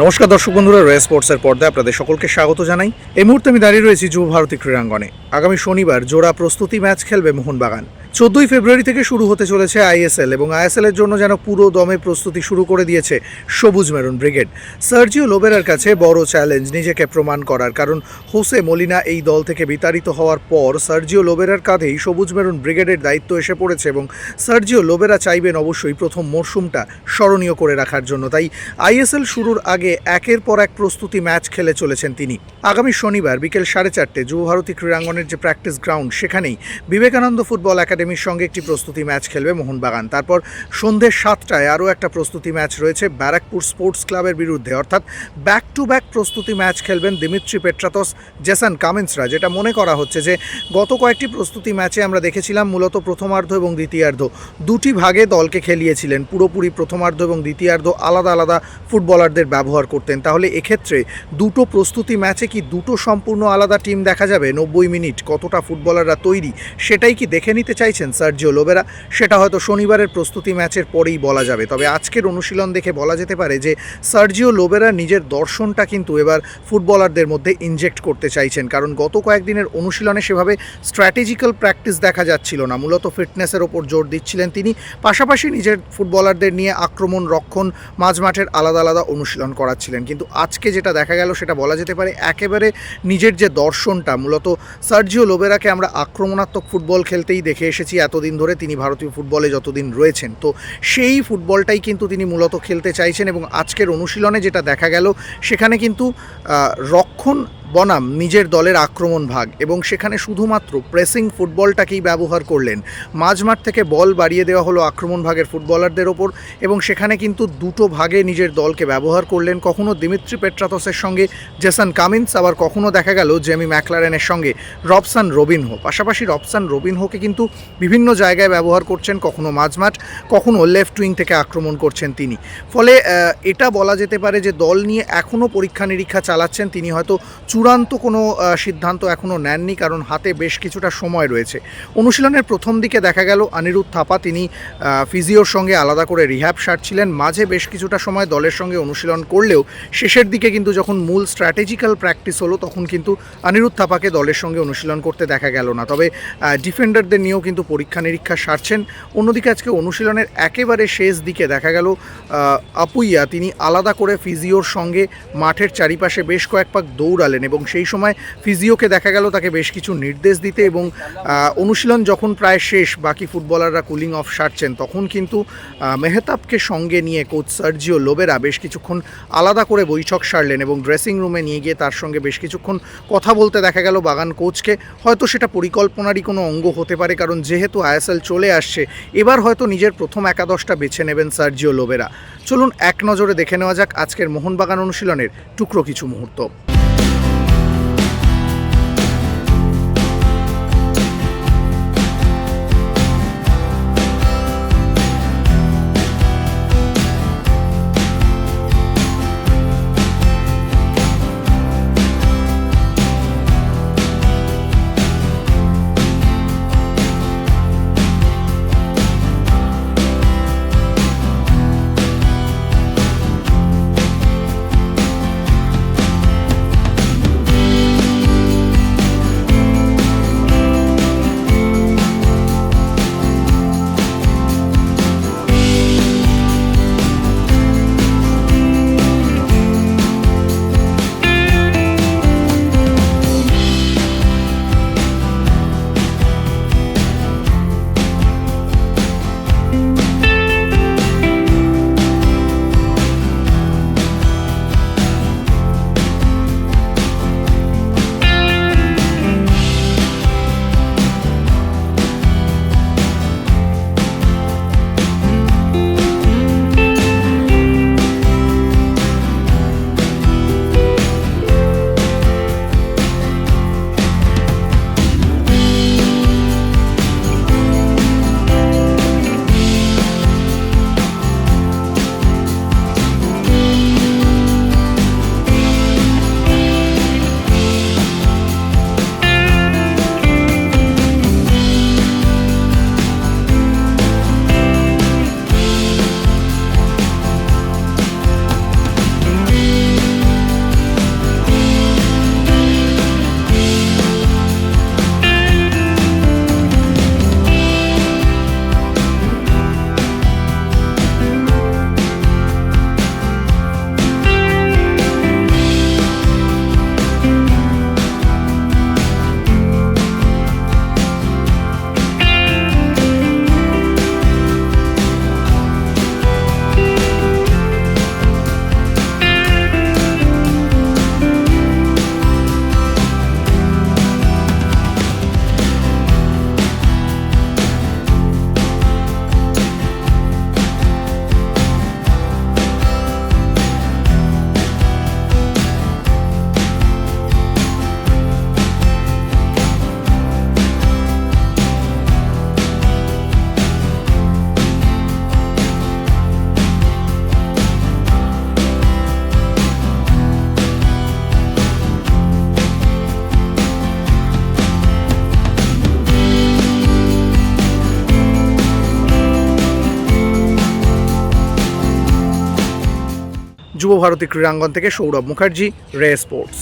নমস্কার দর্শক বন্ধুরা, রয়্যাল স্পোর্টসের পর্দায় আপনাদের সকলকে স্বাগত জানাই। এই মুহূর্তে আমি দাঁড়িয়ে রয়েছি যুব ভারতী ক্রীড়াঙ্গনে। আগামী শনিবার জোড়া প্রস্তুতি ম্যাচ খেলবে মোহনবাগান। 14ই ফেব্রুয়ারি থেকে শুরু হতে চলেছে আইএসএল এবং আইএসএলের জন্য যেন পুরো দমে প্রস্তুতি শুরু করে দিয়েছে সবুজ মেরুন ব্রিগেড। সার্জিও লোবেরার কাছে বড় চ্যালেঞ্জ নিজেকে প্রমাণ করার, কারণ হোসে মলিনা এই দল থেকে বিতাড়িত হওয়ার পর সার্জিও লোবেরার কাঁধেই সবুজ মেরুন ব্রিগেডের দায়িত্ব এসে পড়েছে এবং সার্জিও লোবেরা চাইবেন অবশ্যই প্রথম মরশুমটা স্মরণীয় করে রাখার জন্য। তাই আইএসএল শুরুর আগে একের পর এক প্রস্তুতি ম্যাচ খেলে চলেছেন তিনি। আগামী শনিবার বিকেল 4:30 যুব ভারতী ক্রীড়াঙ্গনের যে প্র্যাকটিস গ্রাউন্ড, সেখানেই বিবেকানন্দ ফুটবল একাডেমির সঙ্গে একটি প্রস্তুতি ম্যাচ খেলবে মোহনবাগান। তারপর সন্ধ্যে 7টায় আরও একটা প্রস্তুতি ম্যাচ রয়েছে ব্যারাকপুর স্পোর্টস ক্লাবের বিরুদ্ধে, অর্থাৎ ব্যাক টু ব্যাক প্রস্তুতি ম্যাচ খেলবেন দিমিত্রি পেট্রাতস, জেসন কামিন্সরা। যেটা মনে করা হচ্ছে যে গত কয়েকটি প্রস্তুতি ম্যাচে আমরা দেখেছিলাম মূলত প্রথমার্ধ এবং দ্বিতীয়ার্ধ দুটি ভাগে দলকে খেলিয়েছিলেন। পুরোপুরি প্রথমার্ধ এবং দ্বিতীয়ার্ধ আলাদা আলাদা ফুটবলারদের ব্যবহার করতেন। তাহলে এক্ষেত্রে দুটো প্রস্তুতি ম্যাচে কি দুটো সম্পূর্ণ আলাদা টিম দেখা যাবে? 90 মিনিট কতটা ফুটবলাররা তৈরি সেটাই কি দেখে নিতে চাইছেন সার্জিও লোবেরা? সেটা হয়তো শনিবারের প্রস্তুতি ম্যাচের পরেই বলা যাবে। তবে আজকের অনুশীলন দেখে বলা যেতে পারে যে সার্জিও লোবেরা নিজের দর্শনটা কিন্তু এবার ফুটবলারদের মধ্যে ইনজেক্ট করতে চাইছেন, কারণ গত কয়েকদিনের অনুশীলনে সেভাবে স্ট্র্যাটেজিক্যাল প্র্যাকটিস দেখা যাচ্ছিল না। মূলত ফিটনেসের ওপর জোর দিচ্ছিলেন তিনি, পাশাপাশি নিজের ফুটবলারদের নিয়ে আক্রমণ, রক্ষণ, মাঝমাঠের আলাদা আলাদা অনুশীলন করাচ্ছিলেন। কিন্তু আজকে যেটা দেখা গেল সেটা বলা যেতে পারে একেবারে নিজের যে দর্শনটা, মূলত সার্জিও লোবেরাকে আমরা আক্রমণাত্মক ফুটবল খেলতেই দেখে এসেছি এতদিন ধরে, তিনি ভারতীয় ফুটবলে যতদিন রয়েছেন। তো সেই ফুটবলটাই কিন্তু তিনি মূলত খেলতে চাইছেন এবং আজকের অনুশীলনে যেটা দেখা গেল সেখানে কিন্তু রক্ষণ বনাম নিজের দলের আক্রমণ ভাগ এবং সেখানে শুধুমাত্র প্রেসিং ফুটবলটাকেই ব্যবহার করলেন। মাঝমাঠ থেকে বল বাড়িয়ে দেওয়া হলো আক্রমণ ভাগের ফুটবলারদের ওপর এবং সেখানে কিন্তু দুটো ভাগে নিজের দলকে ব্যবহার করলেন। কখনো দিমিত্রি পেট্রাতসের সঙ্গে জেসন কামিন্স, আবার কখনো দেখা গেল জেমি ম্যাকলারেনের সঙ্গে রবসান রবিনহো। পাশাপাশি রবসান রবিনহোকে কিন্তু বিভিন্ন জায়গায় ব্যবহার করছেন, কখনো মাঝমাঠ, কখনো লেফট উইং থেকে আক্রমণ করছেন তিনি। ফলে এটা বলা যেতে পারে যে দল নিয়ে এখনও পরীক্ষা নিরীক্ষা চালাচ্ছেন তিনি। হয়তো চূড়ান্ত কোনো সিদ্ধান্ত এখনও নেননি, কারণ হাতে বেশ কিছুটা সময় রয়েছে। অনুশীলনের প্রথম দিকে দেখা গেল অনিরুদ্ধ থাপা তিনি ফিজিওর সঙ্গে আলাদা করে রিহ্যাব সারছিলেন। মাঝে বেশ কিছুটা সময় দলের সঙ্গে অনুশীলন করলেও শেষের দিকে কিন্তু যখন মূল স্ট্র্যাটেজিক্যাল প্র্যাকটিস হলো তখন কিন্তু অনিরুদ্ধ থাপাকে দলের সঙ্গে অনুশীলন করতে দেখা গেল না। তবে ডিফেন্ডারদের নিয়েও কিন্তু পরীক্ষা নিরীক্ষা সারছেন। অন্যদিকে আজকে অনুশীলনের একেবারে শেষ দিকে দেখা গেল আপুইয়া তিনি আলাদা করে ফিজিওর সঙ্গে মাঠের চারিপাশে বেশ কয়েক পাক দৌড়ালেন এবং সেই সময় ফিজিওকে দেখা গেল তাকে বেশ কিছু নির্দেশ দিতে এবং অনুশীলন যখন প্রায় শেষ, বাকি ফুটবলাররা কুলিং অফ সারছেন, তখন কিন্তু মেহতাবকে সঙ্গে নিয়ে কোচ সার্জিও লোবেরা বেশ কিছুক্ষণ আলাদা করে বৈঠক সারলেন এবং ড্রেসিং রুমে নিয়ে গিয়ে তার সঙ্গে বেশ কিছুক্ষণ কথা বলতে দেখা গেল বাগান কোচকে। হয়তো সেটা পরিকল্পনারই কোনো অঙ্গ হতে পারে, কারণ যেহেতু আইএসএল চলে আসছে এবার হয়তো নিজের প্রথম একাদশটা বেছে নেবেন সার্জিও লোবেরা। চলুন এক নজরে দেখে নেওয়া যাক আজকের মোহনবাগান অনুশীলনের টুকরো কিছু মুহূর্ত। যুব ভারতী ক্রীড়াঙ্গন থেকে সৌরভ মুখার্জি, রে স্পোর্টস।